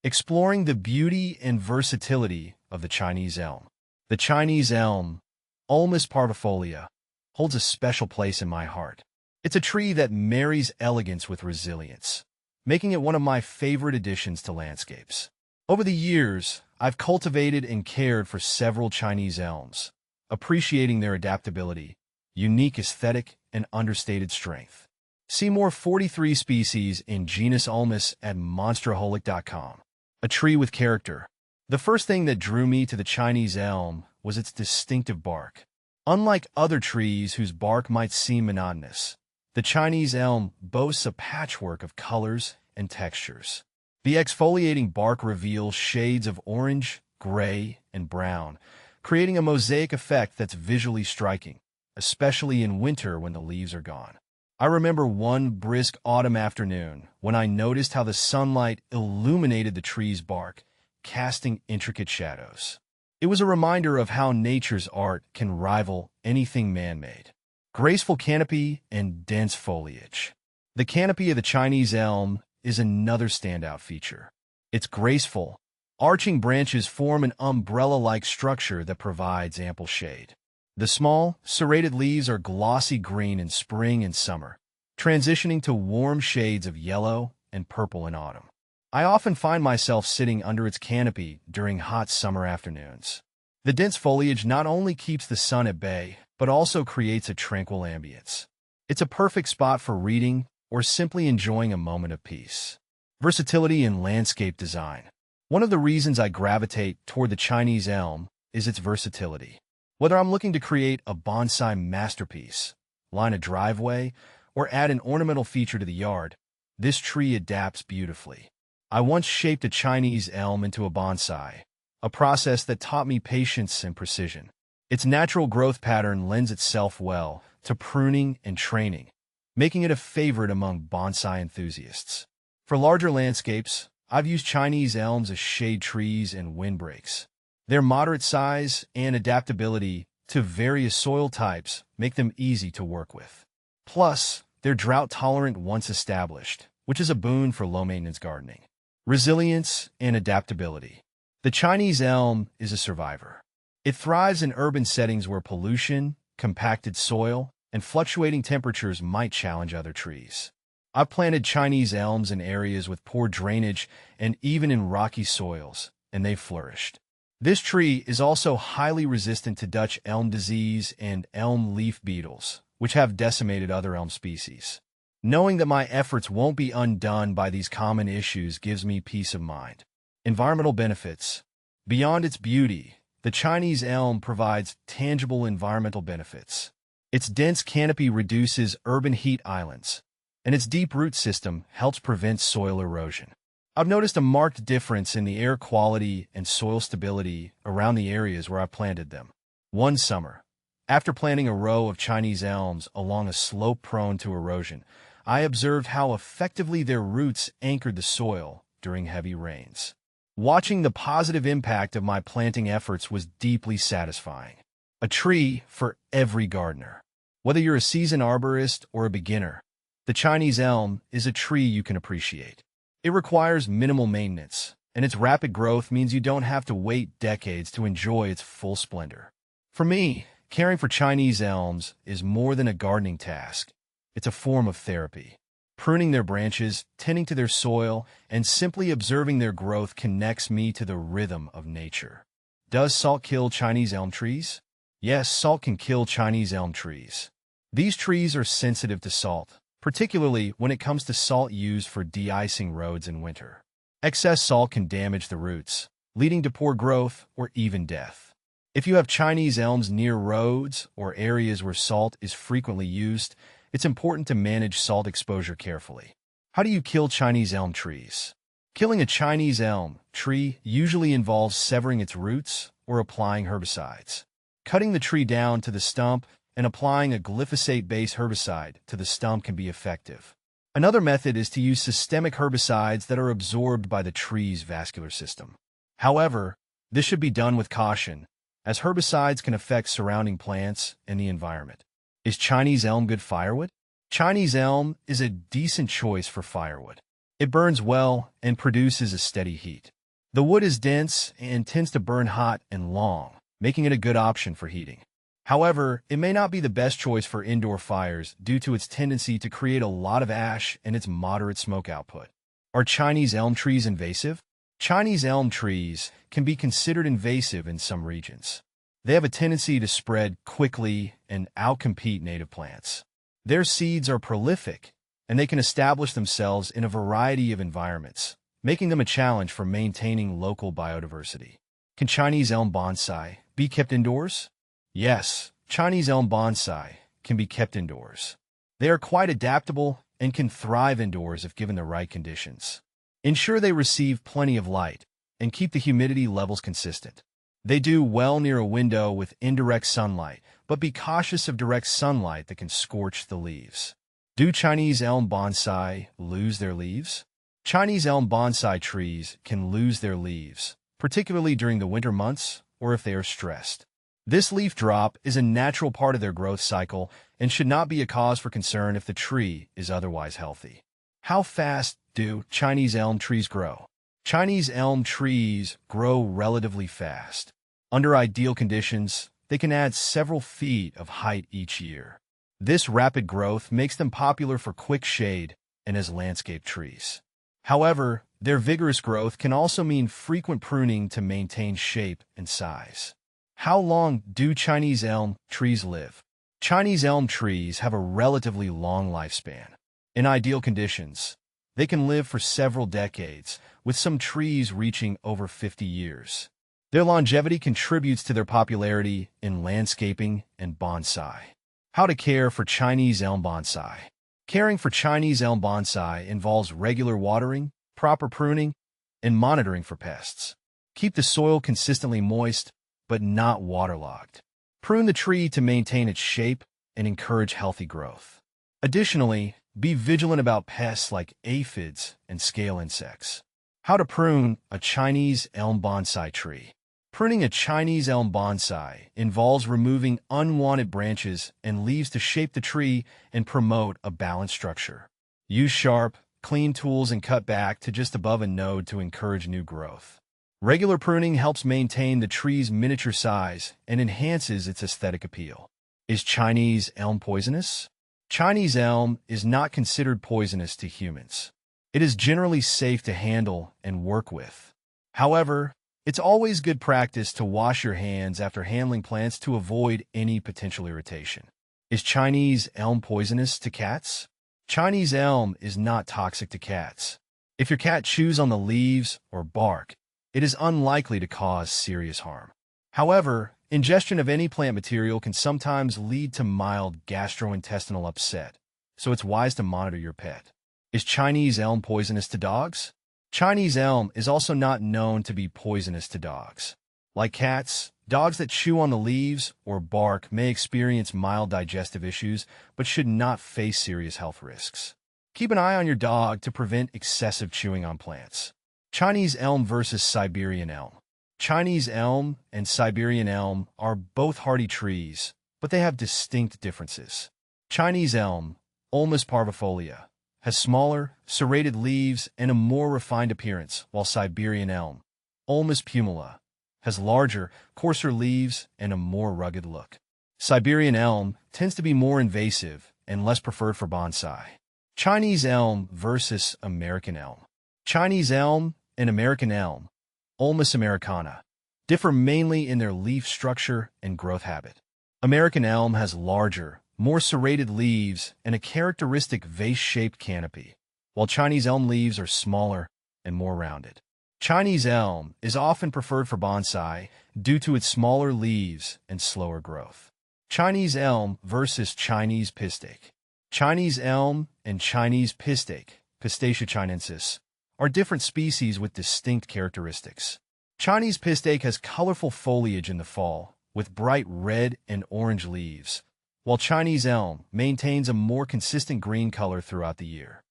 exploring the beauty and versatility of the Chinese elm. The Chinese elm, Ulmus parvifolia, holds a special place in my heart. It's a tree that marries elegance with resilience, making it one of my favorite additions to landscapes. Over the years, I've cultivated and cared for several Chinese elms, appreciating their adaptability, unique aesthetic, and understated strength. See more 43 species in genus Ulmus at monsterholic.com. A tree with character. The first thing that drew me to the Chinese elm was its distinctive bark. Unlike other trees whose bark might seem monotonous, the Chinese elm boasts a patchwork of colors and textures. The exfoliating bark reveals shades of orange, gray, and brown, creating a mosaic effect that's visually striking, especially in winter when the leaves are gone. I remember one brisk autumn afternoon when I noticed how the sunlight illuminated the tree's bark, casting intricate shadows. It was a reminder of how nature's art can rival anything man-made. Graceful canopy and dense foliage. The canopy of the Chinese elm is another standout feature. Its graceful, arching branches form an umbrella-like structure that provides ample shade. The small, serrated leaves are glossy green in spring and summer, transitioning to warm shades of yellow and purple in autumn. I often find myself sitting under its canopy during hot summer afternoons. The dense foliage not only keeps the sun at bay, but also creates a tranquil ambience. It's a perfect spot for reading or simply enjoying a moment of peace. Versatility in landscape design. One of the reasons I gravitate toward the Chinese elm is its versatility. Whether I'm looking to create a bonsai masterpiece, line a driveway, or add an ornamental feature to the yard, this tree adapts beautifully. I once shaped a Chinese elm into a bonsai, a process that taught me patience and precision. Its natural growth pattern lends itself well to pruning and training, making it a favorite among bonsai enthusiasts. For larger landscapes, I've used Chinese elms as shade trees and windbreaks. Their moderate size and adaptability to various soil types make them easy to work with. Plus, they're drought-tolerant once established, which is a boon for low-maintenance gardening. Resilience and adaptability. The Chinese elm is a survivor. It thrives in urban settings where pollution, compacted soil, and fluctuating temperatures might challenge other trees. I've planted Chinese elms in areas with poor drainage and even in rocky soils, and they've flourished. This tree is also highly resistant to Dutch elm disease and elm leaf beetles, which have decimated other elm species. Knowing that my efforts won't be undone by these common issues gives me peace of mind. Environmental benefits. Beyond its beauty, the Chinese elm provides tangible environmental benefits. Its dense canopy reduces urban heat islands, and its deep root system helps prevent soil erosion. I've noticed a marked difference in the air quality and soil stability around the areas where I've planted them. One summer, after planting a row of Chinese elms along a slope prone to erosion, I observed how effectively their roots anchored the soil during heavy rains. Watching the positive impact of my planting efforts was deeply satisfying. A tree for every gardener. Whether you're a seasoned arborist or a beginner, the Chinese elm is a tree you can appreciate. It requires minimal maintenance, and its rapid growth means you don't have to wait decades to enjoy its full splendor. For me, caring for Chinese elms is more than a gardening task. It's a form of therapy. Pruning their branches, tending to their soil, and simply observing their growth connects me to the rhythm of nature. Does salt kill Chinese elm trees? Yes, salt can kill Chinese elm trees. These trees are sensitive to salt, particularly when it comes to salt used for de-icing roads in winter. Excess salt can damage the roots, leading to poor growth or even death. If you have Chinese elms near roads or areas where salt is frequently used, it's important to manage salt exposure carefully. How do you kill Chinese elm trees? Killing a Chinese elm tree usually involves severing its roots or applying herbicides. Cutting the tree down to the stump and applying a glyphosate-based herbicide to the stump can be effective. Another method is to use systemic herbicides that are absorbed by the tree's vascular system. However, this should be done with caution, as herbicides can affect surrounding plants and the environment. Is Chinese elm good firewood? Chinese elm is a decent choice for firewood. It burns well and produces a steady heat. The wood is dense and tends to burn hot and long, making it a good option for heating. However, it may not be the best choice for indoor fires due to its tendency to create a lot of ash and its moderate smoke output. Are Chinese elm trees invasive? Chinese elm trees can be considered invasive in some regions. They have a tendency to spread quickly and outcompete native plants. Their seeds are prolific, and they can establish themselves in a variety of environments, making them a challenge for maintaining local biodiversity. Can Chinese elm bonsai be kept indoors? Yes, Chinese elm bonsai can be kept indoors. They are quite adaptable and can thrive indoors if given the right conditions. Ensure they receive plenty of light and keep the humidity levels consistent. They do well near a window with indirect sunlight, but be cautious of direct sunlight that can scorch the leaves. Do Chinese elm bonsai lose their leaves? Chinese elm bonsai trees can lose their leaves, particularly during the winter months or if they are stressed. This leaf drop is a natural part of their growth cycle and should not be a cause for concern if the tree is otherwise healthy. How fast do Chinese elm trees grow? Chinese elm trees grow relatively fast. Under ideal conditions, they can add several feet of height each year. This rapid growth makes them popular for quick shade and as landscape trees. However, their vigorous growth can also mean frequent pruning to maintain shape and size. How long do Chinese elm trees live? Chinese elm trees have a relatively long lifespan. In ideal conditions, they can live for several decades, with some trees reaching over 50 years. Their longevity contributes to their popularity in landscaping and bonsai. How to care for Chinese elm bonsai. Caring for Chinese elm bonsai involves regular watering, proper pruning, and monitoring for pests. Keep the soil consistently moist, but not waterlogged. Prune the tree to maintain its shape and encourage healthy growth. Additionally, be vigilant about pests like aphids and scale insects. How to prune a Chinese elm bonsai tree. Pruning a Chinese elm bonsai involves removing unwanted branches and leaves to shape the tree and promote a balanced structure. Use sharp, clean tools and cut back to just above a node to encourage new growth. Regular pruning helps maintain the tree's miniature size and enhances its aesthetic appeal. Is Chinese elm poisonous? Chinese elm is not considered poisonous to humans. It is generally safe to handle and work with. However, it's always good practice to wash your hands after handling plants to avoid any potential irritation. Is Chinese elm poisonous to cats? Chinese elm is not toxic to cats. If your cat chews on the leaves or bark, it is unlikely to cause serious harm. However, ingestion of any plant material can sometimes lead to mild gastrointestinal upset, so it's wise to monitor your pet. Is Chinese elm poisonous to dogs? Chinese elm is also not known to be poisonous to dogs. Like cats, dogs that chew on the leaves or bark may experience mild digestive issues but should not face serious health risks. Keep an eye on your dog to prevent excessive chewing on plants. Chinese elm versus Siberian elm. Chinese elm and Siberian elm are both hardy trees, but they have distinct differences. Chinese elm, Ulmus parvifolia, has smaller, serrated leaves and a more refined appearance, while Siberian elm, Ulmus pumila, has larger, coarser leaves and a more rugged look. Siberian elm tends to be more invasive and less preferred for bonsai. Chinese elm versus American elm. Chinese elm and American elm, Ulmus americana, differ mainly in their leaf structure and growth habit. American elm has larger, more serrated leaves and a characteristic vase-shaped canopy, while Chinese elm leaves are smaller and more rounded. Chinese elm is often preferred for bonsai due to its smaller leaves and slower growth. Chinese elm versus Chinese pistake. Chinese elm and Chinese pistake, Pistacia chinensis, are different species with distinct characteristics. Chinese pistake has colorful foliage in the fall, with bright red and orange leaves, while Chinese elm maintains a more consistent green color throughout the year.